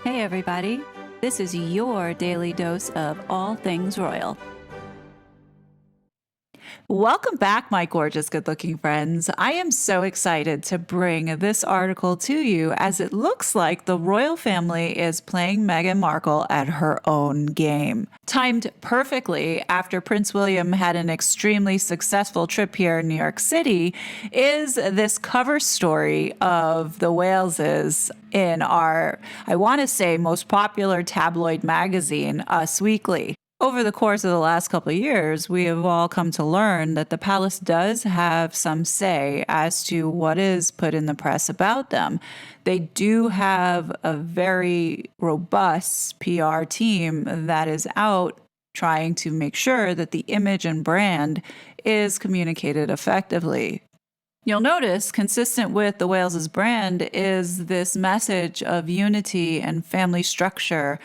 Hey everybody, this is your daily dose of all things royal. Welcome back, my gorgeous, good looking friends. I am so excited to bring this article to you as it looks like the royal family is playing Meghan Markle at her own game. Timed perfectly after Prince William had an extremely successful trip here in New York City is this cover story of the Waleses in our, I want to say, most popular tabloid magazine, Us Weekly. Over the course of the last couple of years, we have all come to learn that the palace does have some say as to what is put in the press about them. They do have a very robust PR team that is out trying to make sure that the image and brand is communicated effectively. You'll notice, consistent with the Wales' brand, is this message of unity and family structure.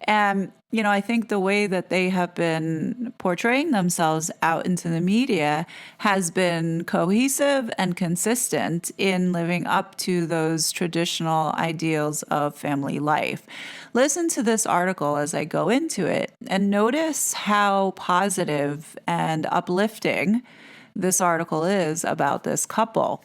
And, I think the way that they have been portraying themselves out into the media has been cohesive and consistent in living up to those traditional ideals of family life. Listen to this article as I go into it and notice how positive and uplifting this article is about this couple.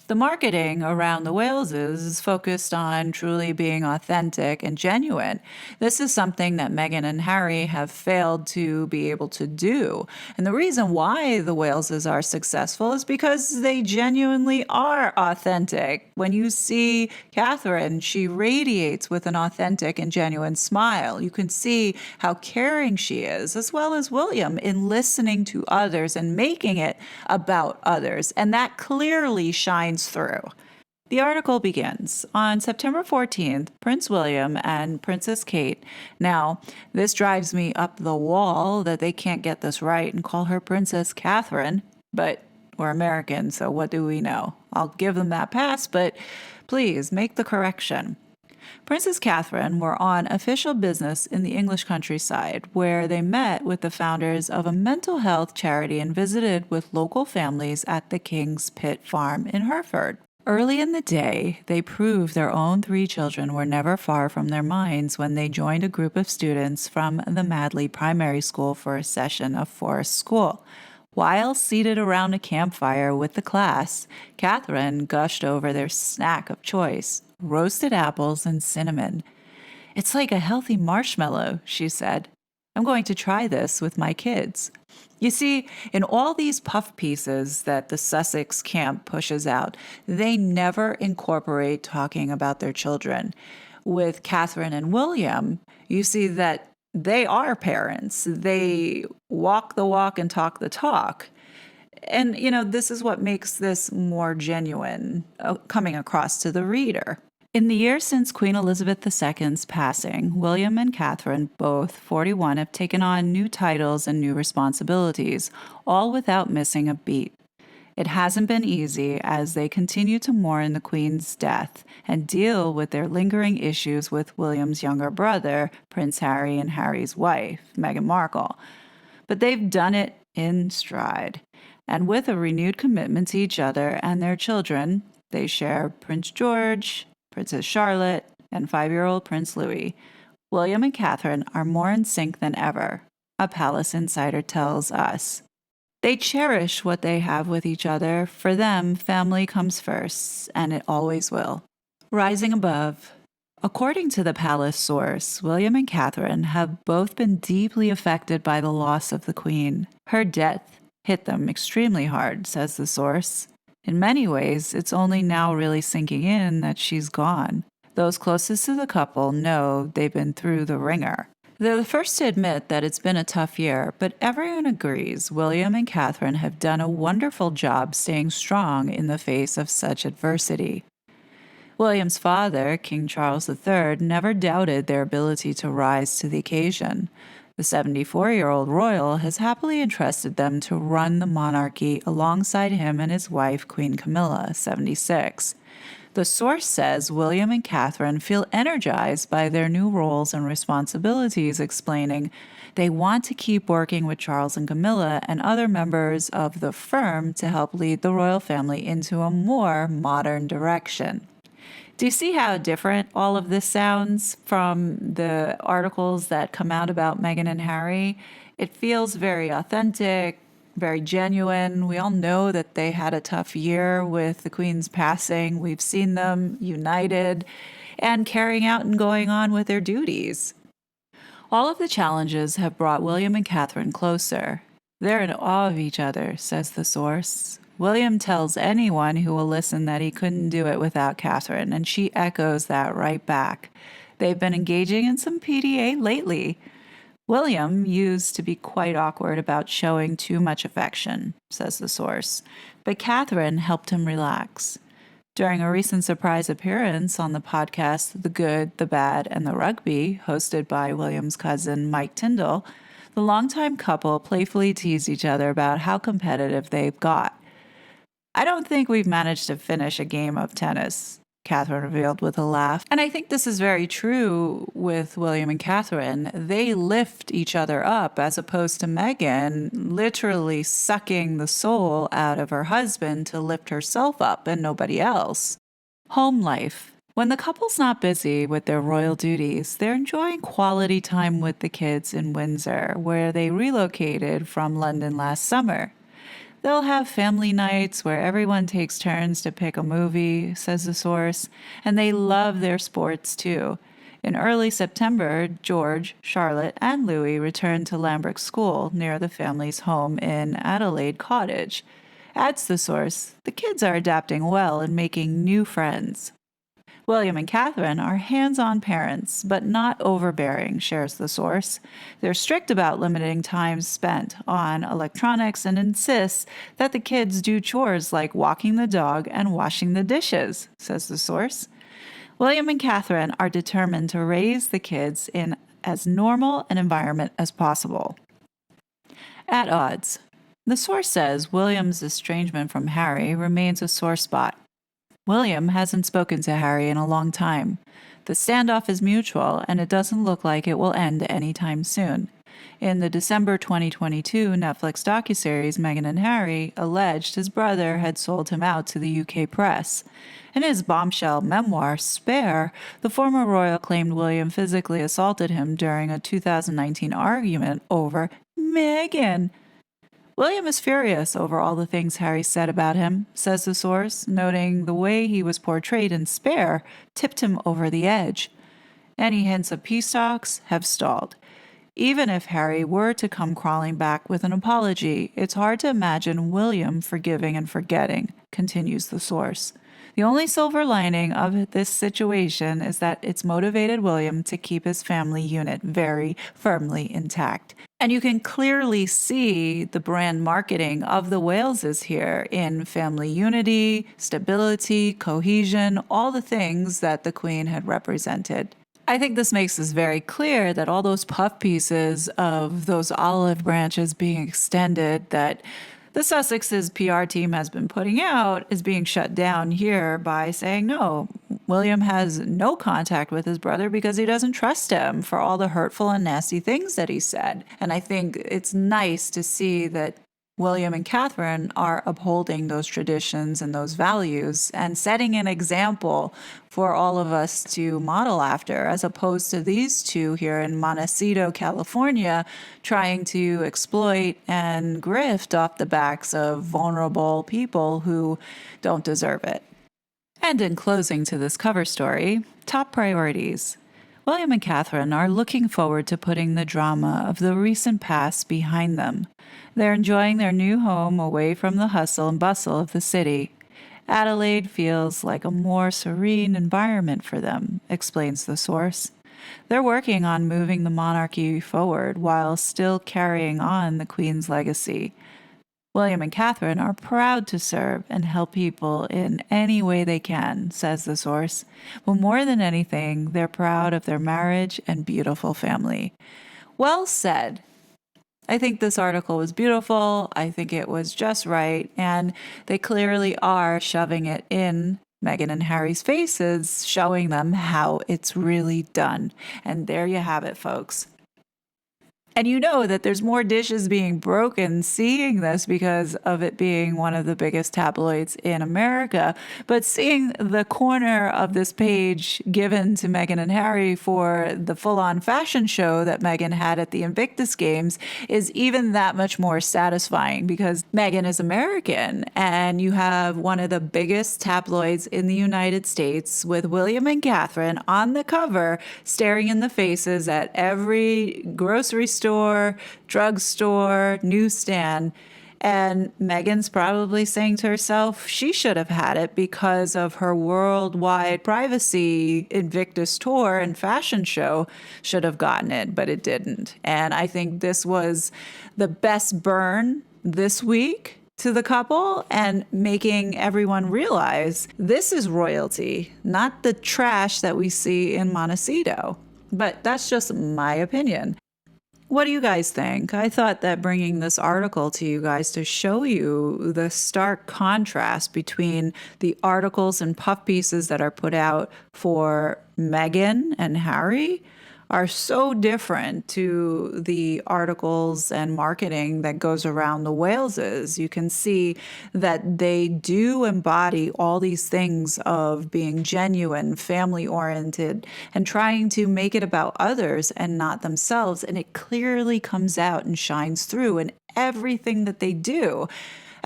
The marketing around the Waleses is focused on truly being authentic and genuine. This is something that Meghan and Harry have failed to be able to do. And the reason why the Waleses are successful is because they genuinely are authentic. When you see Catherine, she radiates with an authentic and genuine smile. You can see how caring she is, as well as William, in listening to others and making it about others. And that clearly shines through. The article begins on September 14th, Prince William and Princess Kate. Now, this drives me up the wall that they can't get this right and call her Princess Catherine, but we're American, so what do we know? I'll give them that pass, but please make the correction. Princess Catherine were on official business in the English countryside, where they met with the founders of a mental health charity and visited with local families at the King's Pit Farm in Hereford. Early in the day, they proved their own 3 children were never far from their minds when they joined a group of students from the Madley Primary School for a session of Forest School. While seated around a campfire with the class, Catherine gushed over their snack of choice, roasted apples and cinnamon. "It's like a healthy marshmallow," she said. "I'm going to try this with my kids." You see, in all these puff pieces that the Sussex camp pushes out, they never incorporate talking about their children. With Catherine and William, you see that they are parents. They walk the walk and talk the talk. And, this is what makes this more genuine coming across to the reader. In the years since Queen Elizabeth II's passing, William and Catherine, both 41, have taken on new titles and new responsibilities, all without missing a beat. It hasn't been easy as they continue to mourn the Queen's death and deal with their lingering issues with William's younger brother, Prince Harry, and Harry's wife, Meghan Markle. But they've done it in stride. And with a renewed commitment to each other and their children, they share Prince George, Princess Charlotte, and 5-year-old Prince Louis. William and Catherine are more in sync than ever, a palace insider tells us. They cherish what they have with each other. For them, family comes first, and it always will. Rising above. According to the palace source, William and Catherine have both been deeply affected by the loss of the Queen. Her death hit them extremely hard, says the source. In many ways, it's only now really sinking in that she's gone. Those closest to the couple know they've been through the ringer. They're the first to admit that it's been a tough year, but everyone agrees William and Catherine have done a wonderful job staying strong in the face of such adversity. William's father, King Charles III, never doubted their ability to rise to the occasion. The 74-year-old royal has happily entrusted them to run the monarchy alongside him and his wife, Queen Camilla, 76. The source says William and Catherine feel energized by their new roles and responsibilities, explaining they want to keep working with Charles and Camilla and other members of the firm to help lead the royal family into a more modern direction. Do you see how different all of this sounds from the articles that come out about Meghan and Harry? It feels very authentic, very genuine. We all know that they had a tough year with the Queen's passing. We've seen them united and carrying out and going on with their duties. All of the challenges have brought William and Catherine closer. They're in awe of each other, says the source. William tells anyone who will listen that he couldn't do it without Catherine, and she echoes that right back. They've been engaging in some PDA lately. William used to be quite awkward about showing too much affection, says the source, but Catherine helped him relax. During a recent surprise appearance on the podcast The Good, the Bad, and the Rugby, hosted by William's cousin Mike Tyndall, the longtime couple playfully teased each other about how competitive they've got. "I don't think we've managed to finish a game of tennis," Catherine revealed with a laugh. And I think this is very true with William and Catherine. They lift each other up as opposed to Meghan literally sucking the soul out of her husband to lift herself up and nobody else. Home life. When the couple's not busy with their royal duties, they're enjoying quality time with the kids in Windsor, where they relocated from London last summer. They'll have family nights where everyone takes turns to pick a movie, says the source, and they love their sports too. In early September, George, Charlotte, and Louis returned to Lambert School near the family's home in Adelaide Cottage. Adds the source, the kids are adapting well and making new friends. William and Catherine are hands-on parents, but not overbearing, shares the source. They're strict about limiting time spent on electronics and insist that the kids do chores like walking the dog and washing the dishes, says the source. William and Catherine are determined to raise the kids in as normal an environment as possible. At odds. The source says William's estrangement from Harry remains a sore spot. William hasn't spoken to Harry in a long time. The standoff is mutual, and it doesn't look like it will end anytime soon. In the December 2022 Netflix docuseries, Meghan and Harry alleged his brother had sold him out to the UK press. In his bombshell memoir, Spare, the former royal claimed William physically assaulted him during a 2019 argument over Meghan. William is furious over all the things Harry said about him, says the source, noting the way he was portrayed in Spare tipped him over the edge. Any hints of peace talks have stalled. Even if Harry were to come crawling back with an apology, it's hard to imagine William forgiving and forgetting, continues the source. The only silver lining of this situation is that it's motivated William to keep his family unit very firmly intact. And you can clearly see the brand marketing of the Waleses here in family unity, stability, cohesion, all the things that the Queen had represented. I think this makes this very clear that all those puff pieces of those olive branches being extended that the Sussex's PR team has been putting out is being shut down here by saying no. William has no contact with his brother because he doesn't trust him for all the hurtful and nasty things that he said. And I think it's nice to see that William and Catherine are upholding those traditions and those values and setting an example for all of us to model after, as opposed to these two here in Montecito, California, trying to exploit and grift off the backs of vulnerable people who don't deserve it. And in closing to this cover story, top priorities. William and Catherine are looking forward to putting the drama of the recent past behind them. They're enjoying their new home away from the hustle and bustle of the city. Adelaide feels like a more serene environment for them, explains the source. They're working on moving the monarchy forward while still carrying on the Queen's legacy. William and Catherine are proud to serve and help people in any way they can, says the source. But more than anything, they're proud of their marriage and beautiful family. Well said. I think this article was beautiful. I think it was just right. And they clearly are shoving it in Meghan and Harry's faces, showing them how it's really done. And there you have it, folks. And you know that there's more dishes being broken seeing this because of it being one of the biggest tabloids in America. But seeing the corner of this page given to Meghan and Harry for the full-on fashion show that Meghan had at the Invictus Games is even that much more satisfying because Meghan is American and you have one of the biggest tabloids in the United States with William and Catherine on the cover staring in the faces at every grocery store, drugstore, newsstand. And Meghan's probably saying to herself she should have had it because of her worldwide privacy Invictus tour and fashion show should have gotten it, but it didn't. And I think this was the best burn this week to the couple and making everyone realize this is royalty, not the trash that we see in Montecito. But that's just my opinion. What do you guys think? I thought that bringing this article to you guys to show you the stark contrast between the articles and puff pieces that are put out for Meghan and Harry are so different to the articles and marketing that goes around the Waleses. You can see that they do embody all these things of being genuine, family-oriented, and trying to make it about others and not themselves. And it clearly comes out and shines through in everything that they do.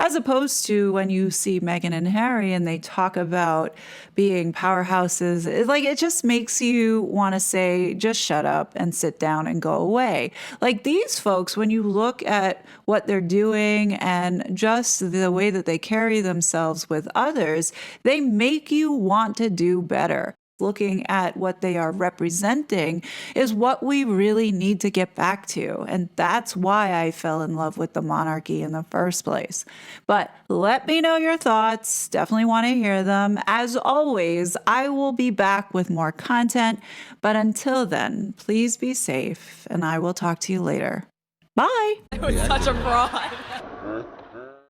As opposed to when you see Meghan and Harry and they talk about being powerhouses, it just makes you want to say, just shut up and sit down and go away. Like these folks, when you look at what they're doing and just the way that they carry themselves with others, they make you want to do better. Looking at what they are representing is what we really need to get back to. And that's why I fell in love with the monarchy in the first place. But let me know your thoughts. Definitely want to hear them. As always, I will be back with more content. But until then, please be safe and I will talk to you later. Bye. I was such a fraud.